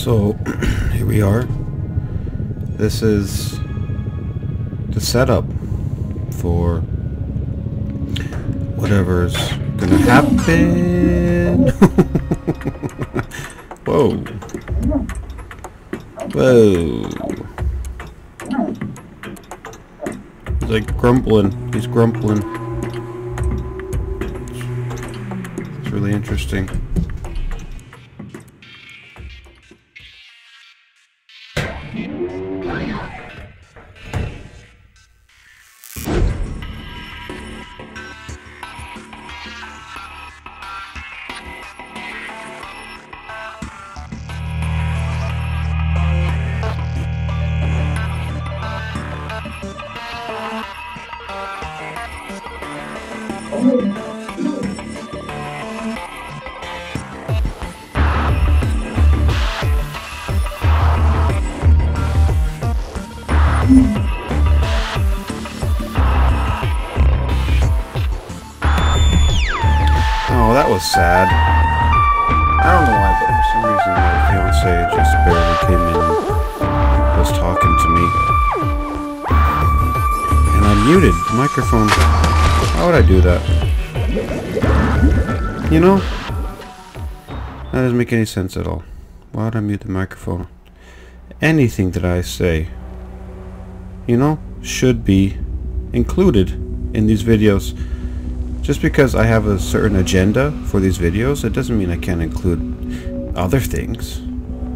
So here we are. This is the setup for whatever's gonna happen. Whoa. Whoa. He's like grumbling. He's grumbling. It's really interesting. Oh, that was sad. I don't know why, but for some reason my fiance just barely came in and was talking to me. And I muted the microphone. Why would I do that? You know? That doesn't make any sense at all. Why would I mute the microphone? Anything that I say, you know, should be included in these videos. Just because I have a certain agenda for these videos, it doesn't mean I can't include other things.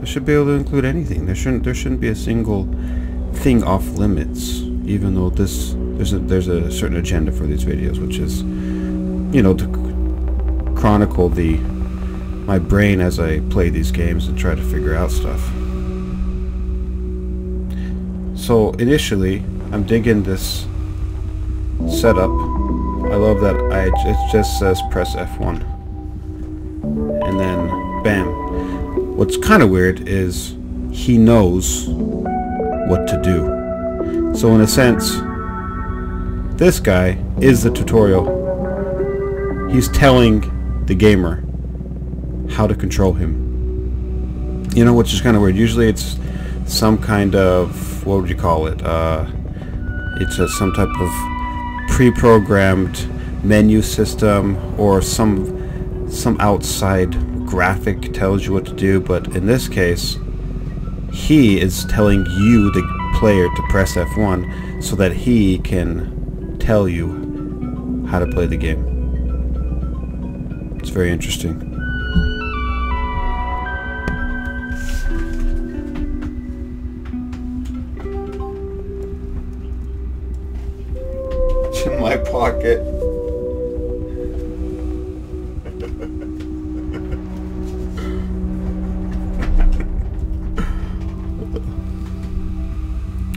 I should be able to include anything. There shouldn't be a single thing off limits, even though there's a certain agenda for these videos, which is, you know, to chronicle my brain as I play these games and try to figure out stuff. So initially, I'm digging this setup. I love that it just says press F1 and then bam. What's kind of weird is he knows what to do. So in a sense, this guy is the tutorial. He's telling the gamer how to control him. You know, which is kind of weird. Usually it's some kind of, what would you call it? It's some type of pre-programmed menu system, or some outside graphic tells you what to do, but in this case he is telling you, the player, to press F1 so that he can tell you how to play the game. It's very interesting. In my pocket.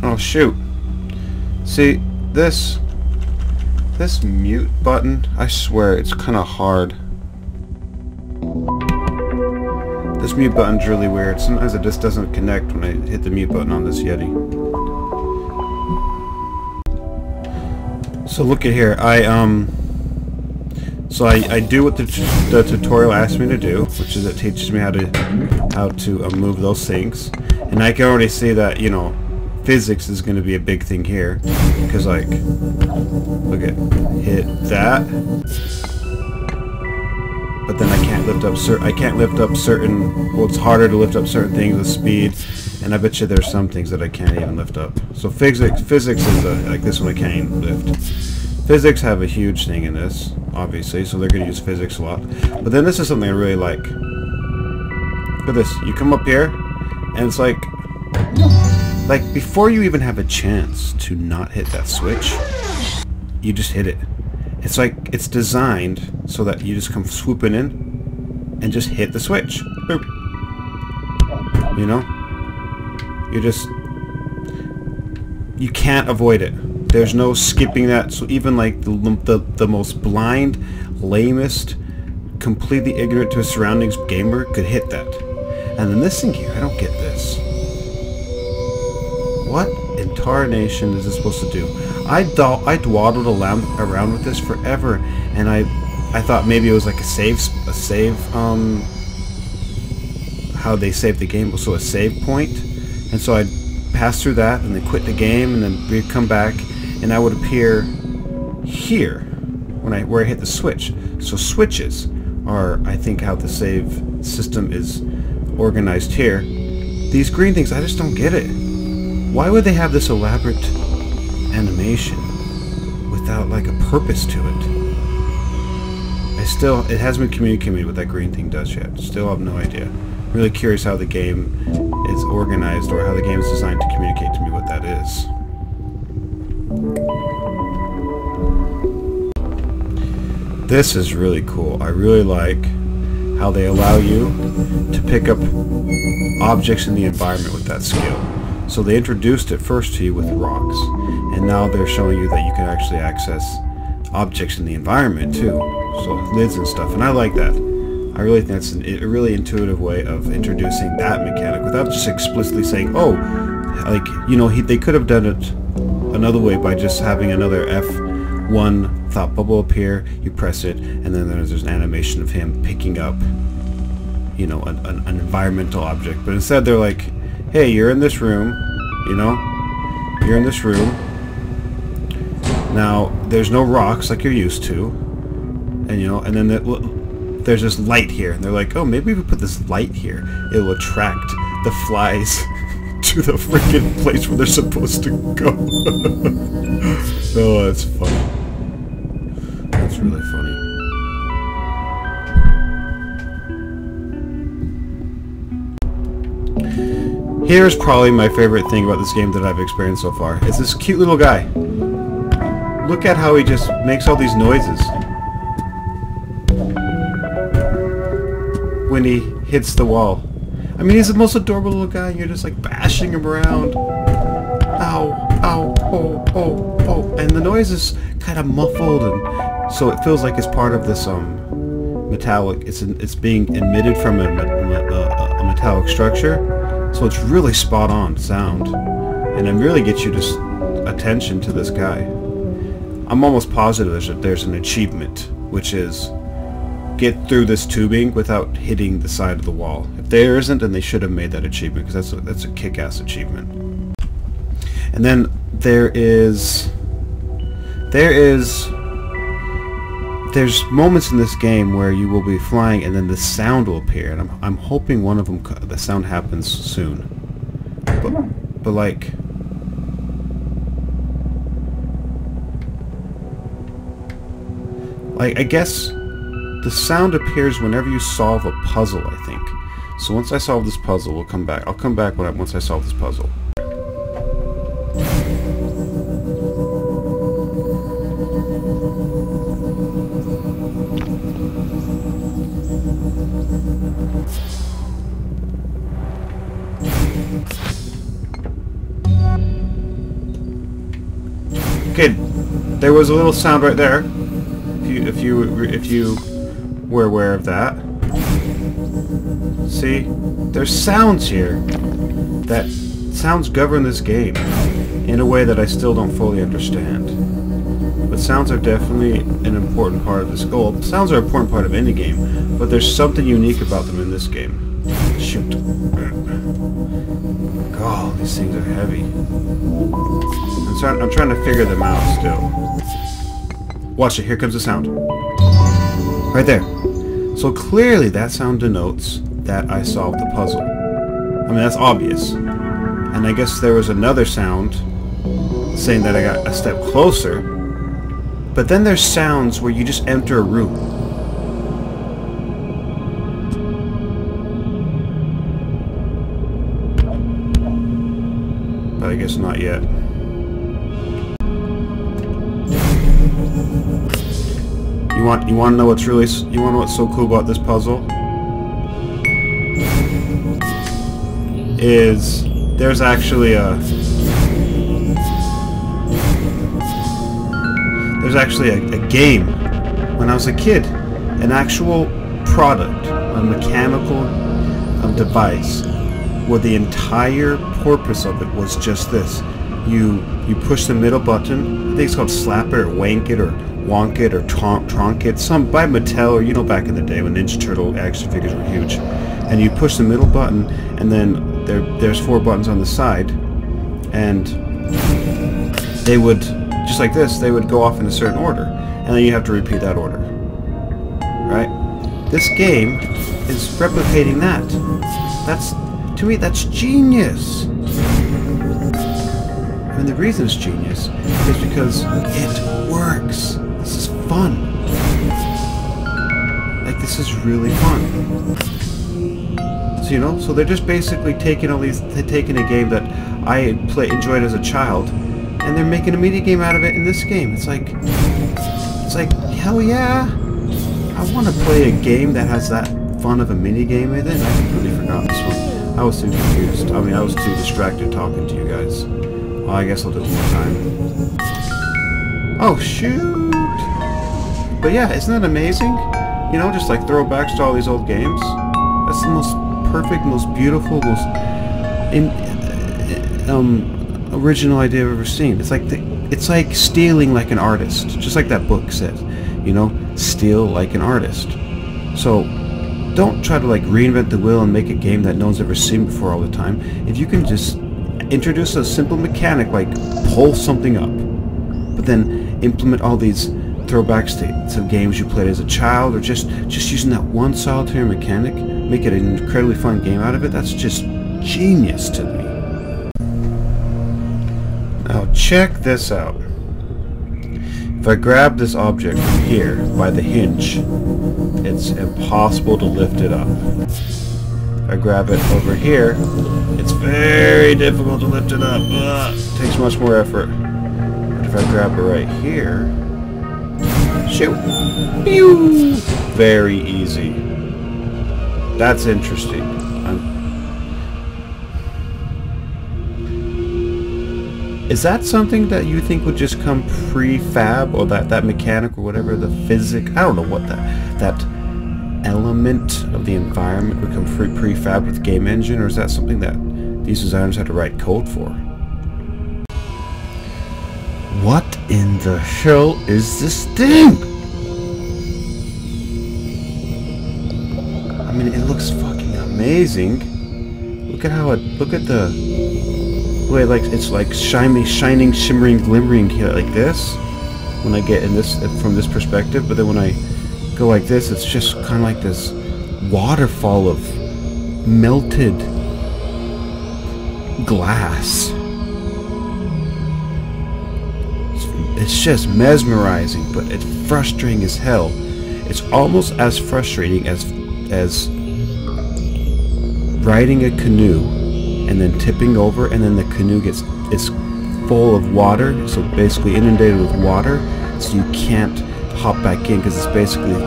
Oh shoot. See, this mute button, I swear it's kind of hard. This mute button's really weird. Sometimes it just doesn't connect when I hit the mute button on this Yeti. So look at here, I do what the tutorial asks me to do, which is it teaches me how to move those things, and I can already see that, you know, physics is going to be a big thing here, because like, look at, hit that, but then I can't lift up certain, well, it's harder to lift up certain things with speed. And I bet you there's some things that I can't even lift up. So physics is like this one I can't even lift. Physics have a huge thing in this, obviously, so they're going to use physics a lot. But then this is something I really like. Look at this. You come up here, and it's like before you even have a chance to not hit that switch, you just hit it. It's like it's designed so that you just come swooping in and just hit the switch. Boop. You know? You can't avoid it. There's no skipping that. So even like the most blind, lamest, completely ignorant to his surroundings gamer could hit that. And then this thing here, I don't get this. What in tarnation is this supposed to do? I dawdled around with this forever, and I thought maybe it was like a save how they saved the game, so a save point, and so I'd pass through that and then quit the game, and then we'd come back, and I would appear here where I hit the switch. So switches are, I think, how the save system is organized here. These green things, I just don't get it. Why would they have this elaborate animation without like a purpose to it? It hasn't been communicated what that green thing does yet. Still have no idea. I'm really curious how the game is organized, or how the game is designed to communicate to me what that is. This is really cool. I really like how they allow you to pick up objects in the environment with that skill. So they introduced it first to you with rocks, and now they're showing you that you can actually access objects in the environment too. So lids and stuff, and I like that. I really think that's a really intuitive way of introducing that mechanic without just explicitly saying, oh, like, you know, they could have done it another way by just having another F1 thought bubble appear, you press it, and then there's an animation of him picking up, you know, an environmental object. But instead they're like, hey, you're in this room, you know, you're in this room. Now, there's no rocks like you're used to, and you know, and then there's this light here, and they're like, oh, maybe if we put this light here, it'll attract the flies to the freaking place where they're supposed to go. Oh, that's funny. That's really funny. Here's probably my favorite thing about this game that I've experienced so far. It's this cute little guy. Look at how he just makes all these noises when he hits the wall. I mean, he's the most adorable little guy, and you're just like bashing him around. Ow, ow, oh, oh, oh. And the noise is kind of muffled, and so it feels like it's part of this metallic. It's being emitted from a metallic structure, so it's really spot on sound, and it really gets you just attention to this guy. I'm almost positive there's an achievement, which is get through this tubing without hitting the side of the wall. If there isn't, then they should have made that achievement, because that's a kick-ass achievement. And then there's moments in this game where you will be flying and then the sound will appear, and I'm hoping one of them, the sound happens soon. But like, I guess the sound appears whenever you solve a puzzle, I think. So once I solve this puzzle, we'll come back. I'll come back once I solve this puzzle. Okay, there was a little sound right there. If you were aware of that. See, there's sounds here. That sounds govern this game in a way that I still don't fully understand. But sounds are definitely an important part of this goal. Sounds are an important part of any game, but there's something unique about them in this game. Shoot. God, these things are heavy. I'm trying to figure them out still. Watch it, here comes the sound. Right there. So clearly that sound denotes that I solved the puzzle. I mean, that's obvious. And I guess there was another sound saying that I got a step closer. But then there's sounds where you just enter a room. But I guess not yet. You want to know what's so cool about this puzzle? Is there's actually a game when I was a kid, an actual product, a mechanical device, where the entire purpose of it was just this. You push the middle button. I think it's called slap it or wank it or wonk it or tronk it, some by Mattel, or you know, back in the day when Ninja Turtle action figures were huge. and you push the middle button, and then there's 4 buttons on the side, and they would, just like this, they would go off in a certain order, and then you have to repeat that order. Right? This game is replicating that. That's, to me, that's genius. And the reason it's genius is because it works. This is fun. Like, this is really fun. So, you know, so they're just basically taking all these, taking a game that I enjoyed as a child, and they're making a mini game out of it in this game. It's like, hell yeah! I want to play a game that has that fun of a mini game in it. I completely forgot this one. I was too confused. I mean, I was too distracted talking to you guys. Well, I guess I'll do it one more time. Oh, shoot! But yeah, isn't that amazing? You know, just like throwbacks to all these old games. That's the most perfect, most beautiful, most original idea I've ever seen. It's like stealing like an artist, just like that book says. You know, steal like an artist. So don't try to like reinvent the wheel and make a game that no one's ever seen before all the time. If you can just introduce a simple mechanic like pull something up, but then implement all these throwbacks to games you played as a child, or just using that one solitary mechanic, make it an incredibly fun game out of it, that's just genius to me. Now check this out. If I grab this object here by the hinge, it's impossible to lift it up. If I grab it over here, it's very difficult to lift it up. It takes much more effort. But if I grab it right here, shoot! Pew! Very easy. That's interesting. Is that something that you think would just come prefab, or that mechanic or whatever, the physics? I don't know what that element of the environment would come prefab with the game engine, or is that something that these designers had to write code for? What in the hell is this thing? I mean, it looks fucking amazing. Look at how it, look at the way, like, it's like shining, shimmering, glimmering here like this when I get in this from this perspective, but then when I go like this, it's just kind of like this waterfall of melted glass. It's just mesmerizing, but it's frustrating as hell. It's almost as frustrating as riding a canoe and then tipping over, and then the canoe is full of water, so basically inundated with water, so you can't hop back in because it's basically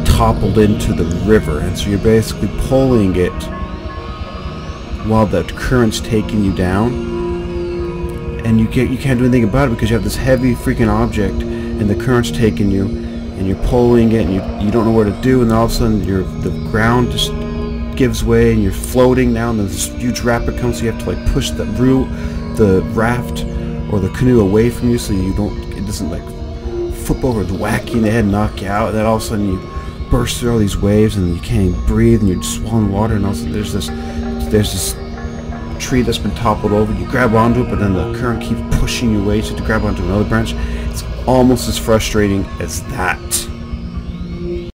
toppled into the river, and so you're basically pulling it while the current's taking you down, and you can't do anything about it because you have this heavy freaking object and the current's taking you, and you're pulling it, and you don't know where to do, and then all of a sudden the ground just gives way and you're floating now, and this huge rapid comes, so you have to like push the raft or the canoe away from you so it doesn't like flip over and whack you in the head and knock you out, and then all of a sudden you burst through all these waves and you can't even breathe and you're swallowing water, and all of a sudden there's this tree that's been toppled over, you grab onto it, but then the current keeps pushing you away, so to grab onto another branch. It's almost as frustrating as that.